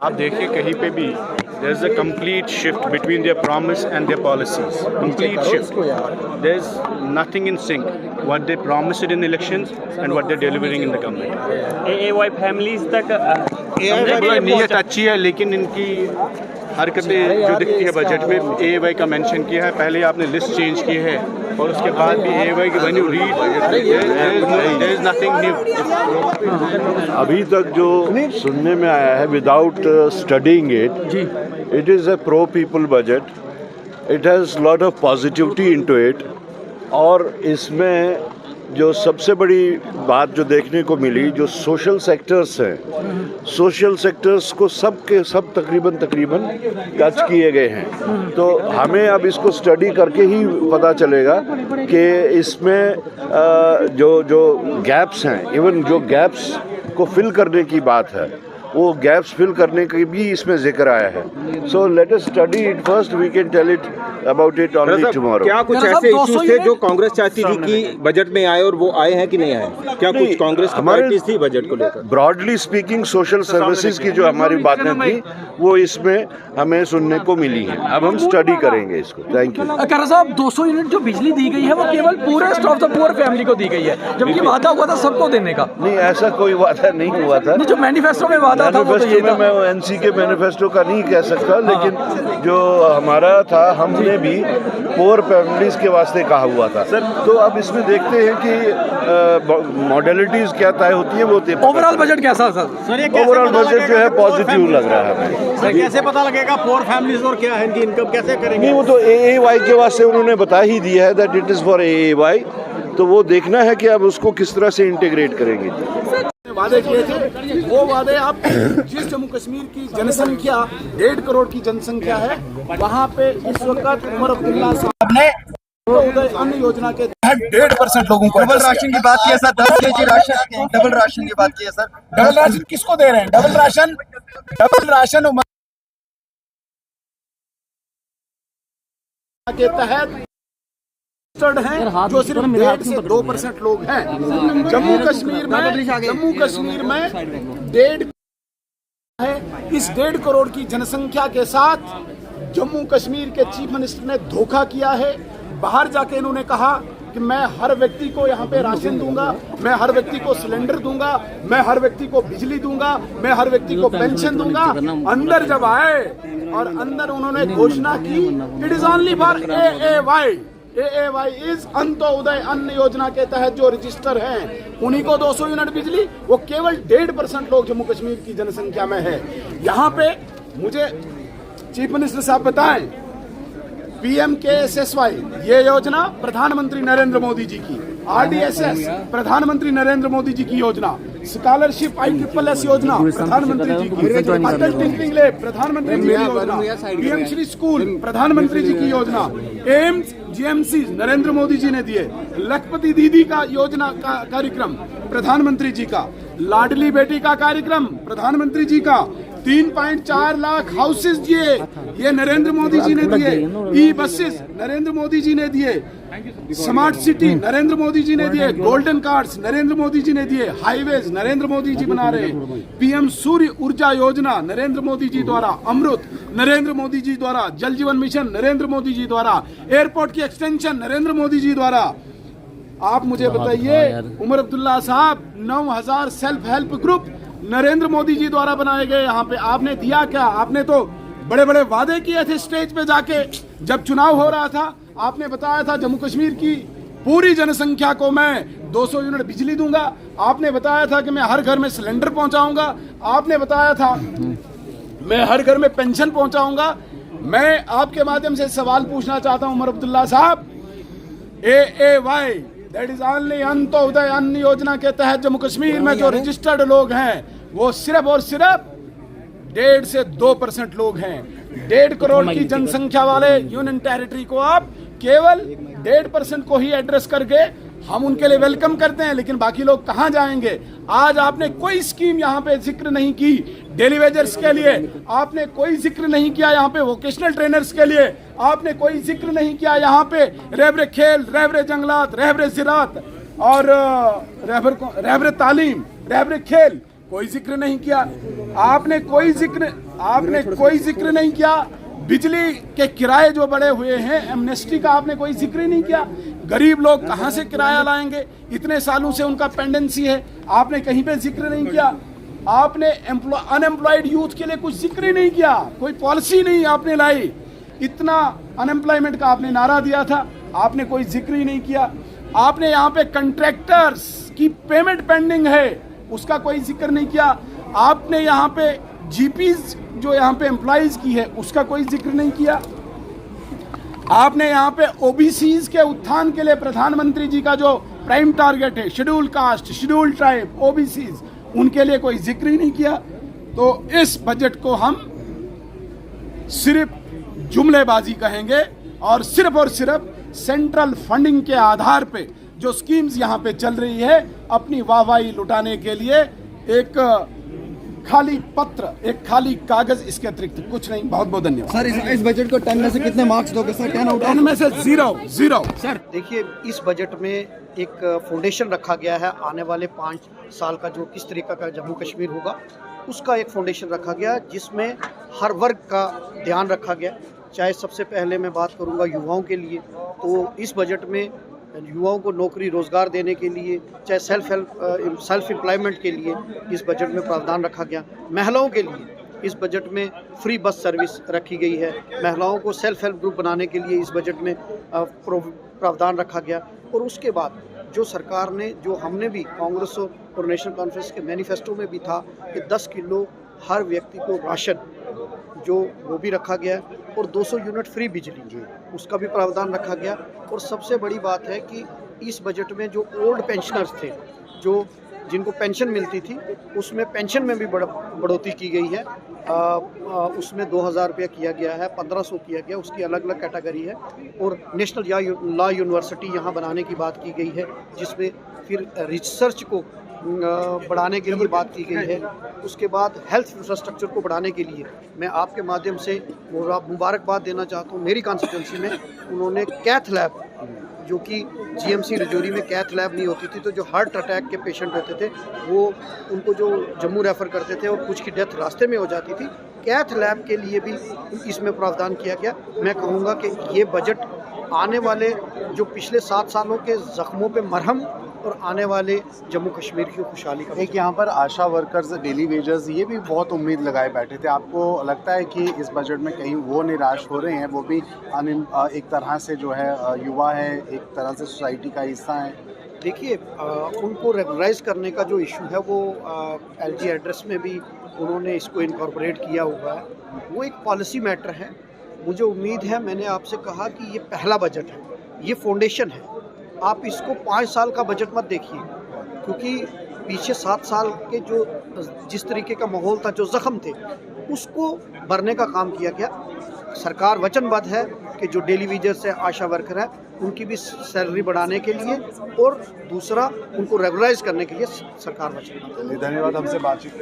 आप देखिए कहीं पे भी there is a complete shift between their promise and their policies. Complete shift. There is nothing in sync. What they promised in elections and what they're delivering in the government. AAY families तक नीयत अच्छी है लेकिन इनकी हरकतें जो दिखती है बजट में AAY का मेंशन किया है, पहले आपने लिस्ट चेंज की है और उसके बाद भी AAY की when you read there is nothing new. अभी तक जो सुनने में आया है without studying it is a pro people budget, it has lot of positivity into it. और इसमें जो सबसे बड़ी बात जो देखने को मिली, जो सोशल सेक्टर्स हैं, सोशल सेक्टर्स को सब के सब तकरीबन टच किए गए हैं। तो हमें अब इसको स्टडी करके ही पता चलेगा कि इसमें जो गैप्स हैं, इवन जो गैप्स को फिल करने की बात है, वो गैप्स फिल करने की भी इसमें जिक्र आया है। So let us study it first, we can tell it about it only tomorrow. क्या कुछ ऐसे इश्यूज थे जो कांग्रेस चाहती थी कि बजट में आए और वो आए हैं कि नहीं आए? क्या कुछ कांग्रेस की प्रायोरिटीज थी बजट को लेकर? ब्रॉडली स्पीकिंग सोशल सर्विसेज की जो हमारी बातें थी वो इसमें हमें सुनने को मिली है। अब हम स्टडी करेंगे इसको। Thank you. खैर साहब, 200 यूनिट जो बिजली दी गई है वो केवल purest of the poor family को दी गई है, जबकि वादा हुआ था सबको देने का। नहीं, ऐसा कोई वादा नहीं हुआ था। जो मैनिफेस्टो में वादा था वो तो ये था। मैं एनसी के मैनिफेस्टो का नहीं कह सकता, लेकिन जो हमारा था हमने भी पुअर फैमिलीज के वास्ते कहा हुआ था। तो अब इसमें देखते हैं कि मॉडलिटीज क्या तय होती है। वो ओवरऑल बजट कैसा सर? ओवरऑल बजट जो है पॉजिटिव लग रहा है हमें। सर, कैसे पता लगेगा पुअर फैमिलीज और क्या है इनकी इनकम कैसे करेंगे? नहीं, वो तो AAY के वास्ते उन्होंने बता ही दिया है that it is for AAY। तो वो देखना है कि अब उसको किस तरह से इंटीग्रेट करेंगे। वादे किए थे वो वादे आप जिस जम्मू कश्मीर की जनसंख्या 1.5 करोड़ की जनसंख्या है, वहाँ पे इस वक्त उमर अब्दुल्ला साहब ने उदय अन्न योजना के तहत 1.5% लोगों को डबल राशन की बात की है sir. 10 kg ration, double ration की बात की है सर। डबल राशन किसको दे रहे हैं? डबल राशन के तहत हैं जो सिर्फ 1.5 से 2% लोग हैं। जम्मू कश्मीर में 1.5 है। इस 1.5 करोड़ की जनसंख्या के साथ जम्मू कश्मीर के चीफ मिनिस्टर ने धोखा किया है। बाहर जाके इन्होंने कहा कि मैं हर व्यक्ति को यहाँ पे राशन दूंगा, मैं हर व्यक्ति को सिलेंडर दूंगा, मैं हर व्यक्ति को बिजली दूंगा, मैं हर व्यक्ति को पेंशन दूंगा। अंदर जब आए और अंदर उन्होंने घोषणा की, it is only for AAY is Antyodaya अन्न योजना के तहत जो रजिस्टर हैं उन्हीं को 200 यूनिट बिजली। वो केवल 1.5% लोग जम्मू कश्मीर की जनसंख्या में है। यहाँ पे मुझे चीफ मिनिस्टर साहब बताएं, PMKSSY ये योजना प्रधानमंत्री नरेंद्र मोदी जी की, RDSS प्रधानमंत्री नरेंद्र मोदी जी की योजना, स्कॉलरशिप ISSS योजना प्रधानमंत्री जी की, अटल टिंकरिंग लैब प्रधानमंत्री जी की योजना, PM श्री स्कूल प्रधानमंत्री जी की योजना, एम्स GMC नरेंद्र मोदी जी ने दिए, लखपति दीदी का योजना का कार्यक्रम प्रधानमंत्री जी का, लाडली बेटी का कार्यक्रम प्रधानमंत्री जी का, 3.4 लाख हाउसेस दिए ये नरेंद्र मोदी जी ने दिए, E-बसेस नरेंद्र मोदी जी ने दिए, स्मार्ट सिटी नरेंद्र मोदी जी ने दिए, गोल्डन कार्ड्स नरेंद्र मोदी जी ने दिए, हाईवेज नरेंद्र मोदी जी बना रहे, PM सूर्य ऊर्जा योजना नरेंद्र मोदी जी द्वारा, अमृत नरेंद्र मोदी जी द्वारा, जल जीवन मिशन नरेंद्र मोदी जी द्वारा, एयरपोर्ट की एक्सटेंशन नरेंद्र मोदी जी द्वारा। आप मुझे बताइए, उमर अब्दुल्ला साहब 9000 self help group Narendra Modi ji द्वारा बनाए गए। यहाँ पे आपने दिया क्या? आपने तो बड़े बड़े वादे किए थे स्टेज पे जाके। जब चुनाव हो रहा था आपने बताया था जम्मू कश्मीर की पूरी जनसंख्या को मैं 200 यूनिट बिजली दूंगा, आपने बताया था कि मैं हर घर में सिलेंडर पहुंचाऊंगा, आपने बताया था मैं हर घर में पेंशन पहुंचाऊंगा। मैं आपके माध्यम से सवाल पूछना चाहता हूं उमर अब्दुल्ला साहब, AAY that is only Antyodaya अन्न योजना के तहत जम्मू कश्मीर में जो रजिस्टर्ड लोग हैं वो सिर्फ और सिर्फ 1.5 से 2% लोग हैं। 1.5 करोड़ की जनसंख्या वाले यूनियन टेरिटरी को आप केवल 1.5% को ही एड्रेस करके हम उनके लिए वेलकम करते हैं, लेकिन बाकी लोग कहां जाएंगे? आज आपने कोई स्कीम यहाँ पे जिक्र नहीं की डेली वेजर्स के लिए, आपने कोई जिक्र नहीं किया यहाँ पे वोकेशनल ट्रेनर्स के लिए, आपने कोई जिक्र नहीं किया यहाँ पे रहबरे खेल, रहबरे जंगलात, रहबरे ज़राअत और रहबरे तालीम, रहबरे खेल, कोई जिक्र नहीं किया। आपने कोई जिक्र नहीं किया। बिजली के किराए जो बढ़े हुए हैं, एमनेस्टी का आपने कोई जिक्र ही नहीं किया। गरीब लोग कहां से किराया लाएंगे? इतने सालों से उनका पेंडेंसी है, आपने कहीं पे जिक्र नहीं किया। आपने अनएम्प्लॉयड यूथ के लिए कुछ जिक्र ही नहीं किया, कोई पॉलिसी नहीं आपने लाई। इतना अनएम्प्लॉयमेंट का आपने नारा दिया था, आपने कोई जिक्र ही नहीं किया। आपने यहाँ पे कंट्रैक्टर्स की पेमेंट पेंडिंग है, उसका कोई जिक्र नहीं किया। आपने यहाँ पे जीपीज जो यहाँ पे एम्प्लॉइज की है, उसका कोई जिक्र नहीं किया। आपने यहाँ पे ओबीसीज के उत्थान के लिए प्रधानमंत्री जी का जो प्राइम टारगेट है, schedule caste, schedule tribe, OBCs, उनके लिए कोई जिक्र ही नहीं किया। तो इस बजट को हम सिर्फ जुमलेबाजी कहेंगे और सिर्फ सेंट्रल फंडिंग के आधार पे जो स्कीम्स यहाँ पे चल रही है, अपनी वाहवाही लुटाने के लिए एक खाली पत्र, एक खाली कागज, इसके अतिरिक्त कुछ नहीं। बहुत बहुत धन्यवाद सर। इस बजट को 10 में से कितने मार्क्स दोगे सर? 10 में से 0 सर। देखिए, इस बजट में एक फाउंडेशन रखा गया है, आने वाले 5 साल का जो किस तरीके का जम्मू कश्मीर होगा, उसका एक फाउंडेशन रखा गया जिसमें हर वर्ग का ध्यान रखा गया। चाहे सबसे पहले मैं बात करूंगा युवाओं के लिए, तो इस बजट में युवाओं को नौकरी रोज़गार देने के लिए, चाहे सेल्फ एम्प्लॉयमेंट के लिए इस बजट में प्रावधान रखा गया। महिलाओं के लिए इस बजट में फ्री बस सर्विस रखी गई है। महिलाओं को सेल्फ हेल्प ग्रुप बनाने के लिए इस बजट में प्रावधान रखा गया। और उसके बाद जो सरकार ने, जो हमने भी कांग्रेस और नेशनल कॉन्फ्रेंस के मैनिफेस्टो में भी था कि 10 किलो हर व्यक्ति को राशन, जो वो भी रखा गया, और 200 यूनिट फ्री बिजली, उसका भी प्रावधान रखा गया। और सबसे बड़ी बात है कि इस बजट में जो ओल्ड पेंशनर्स थे, जो जिनको पेंशन मिलती थी, उसमें पेंशन में भी बढ़ोतरी की गई है। उसमें 2000 रुपया किया गया है, 1500 किया गया, उसकी अलग अलग कैटेगरी है। और नेशनल लॉ यूनिवर्सिटी यहाँ बनाने की बात की गई है, जिसमें फिर रिसर्च को बढ़ाने के लिए बात की गई है। उसके बाद हेल्थ इंफ्रास्ट्रक्चर को बढ़ाने के लिए मैं आपके माध्यम से मुबारकबाद देना चाहता हूँ। मेरी कॉन्स्टिट्यूंसी में उन्होंने कैथ लैब, जो कि जीएमसी रजौरी में कैथ लैब नहीं होती थी, तो जो हार्ट अटैक के पेशेंट होते थे वो उनको जो जम्मू रेफ़र करते थे और कुछ की डेथ रास्ते में हो जाती थी, कैथ लैब के लिए भी इसमें प्रावधान किया गया। मैं कहूँगा कि ये बजट आने वाले जो पिछले 7 सालों के ज़ख्मों पे मरहम और आने वाले जम्मू कश्मीर की खुशहाली का। एक यहाँ पर आशा वर्कर्स, डेली वेजर्स, ये भी बहुत उम्मीद लगाए बैठे थे। आपको लगता है कि इस बजट में कहीं वो निराश हो रहे हैं? वो भी एक तरह से जो है युवा है, एक तरह से सोसाइटी का हिस्सा है। देखिए, उनको रेगुलराइज करने का जो इशू है वो एलजी एड्रेस में भी उन्होंने इसको इनकॉर्पोरेट किया हुआ है। वो एक पॉलिसी मैटर है। मुझे उम्मीद है, मैंने आपसे कहा कि ये पहला बजट है, ये फाउंडेशन है। आप इसको 5 साल का बजट मत देखिए, क्योंकि पीछे 7 साल के जो जिस तरीके का माहौल था, जो ज़ख्म थे, उसको भरने का काम किया गया। सरकार वचनबद्ध है कि जो डेली वेजर्स है, आशा वर्कर है, उनकी भी सैलरी बढ़ाने के लिए और दूसरा उनको रेगुलराइज करने के लिए सरकार वचनबद्ध है। धन्यवाद हमसे बातचीत।